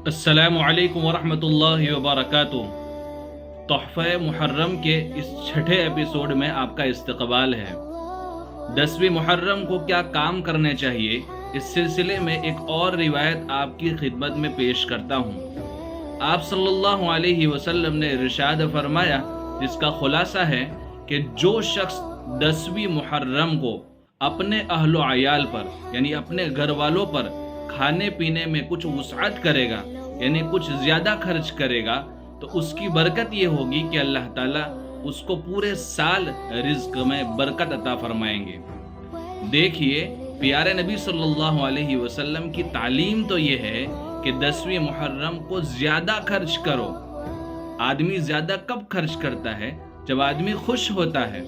अस्सलामु अलैकुम वरहमतुल्लाहि वबरकातुह। तोहफ़े मुहर्रम के इस छठे एपिसोड में आपका इस्तकबाल है। 10वीं मुहर्रम को क्या काम करने चाहिए, इस सिलसिले में एक और रिवायत आपकी खिदमत में पेश करता हूँ। आप सल्लल्लाहु अलैहि वसल्लम ने इरशाद फरमाया, जिसका खुलासा है कि जो शख्स 10वीं मुहर्रम को अपने अहलो अयाल पर यानी अपने घर वालों पर खाने पीने में कुछ वुसअत करेगा यानी कुछ ज़्यादा खर्च करेगा, तो उसकी बरकत ये होगी कि अल्लाह ताला उसको पूरे साल रिज़्क में बरकत अता फरमाएंगे। देखिए, प्यारे नबी सल्लल्लाहु अलैहि वसल्लम की तालीम तो ये है कि 10वीं मुहर्रम को ज़्यादा खर्च करो। आदमी ज़्यादा कब खर्च करता है? जब आदमी खुश होता है।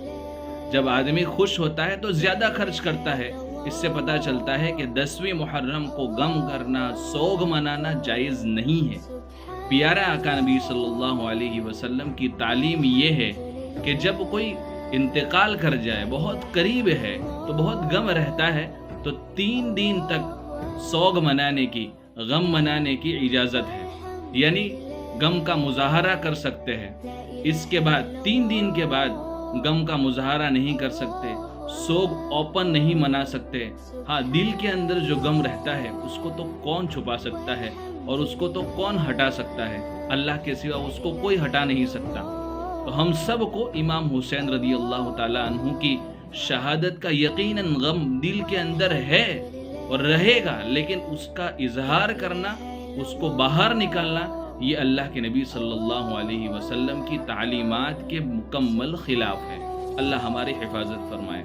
जब आदमी खुश होता है तो ज़्यादा खर्च करता है। इससे पता चलता है कि 10वीं मुहर्रम को गम करना, सोग मनाना जायज़ नहीं है। प्यारा आका नबी सल्लल्लाहु अलैहि वसल्लम की तालीम ये है कि जब कोई इंतकाल कर जाए, बहुत करीब है, तो बहुत गम रहता है, तो 3 दिन तक सोग मनाने की, गम मनाने की इजाज़त है। यानी गम का मुजाहरा कर सकते हैं। इसके बाद 3 दिन के बाद गम का मुजाहरा नहीं कर सकते, सोग ओपन नहीं मना सकते। हाँ, दिल के अंदर जो गम रहता है उसको तो कौन छुपा सकता है और उसको तो कौन हटा सकता है? अल्लाह के सिवा उसको कोई हटा नहीं सकता। तो हम सब को इमाम हुसैन रदी अल्लाह ताला अन्हु की शहादत का यकीनन गम दिल के अंदर है और रहेगा, लेकिन उसका इजहार करना, उसको बाहर निकालना, ये अल्लाह के नबी सल्लल्लाहु अलैहि वसल्लम की तालीमात के मुकम्मल खिलाफ है। अल्लाह हमारी हिफाजत फरमाए।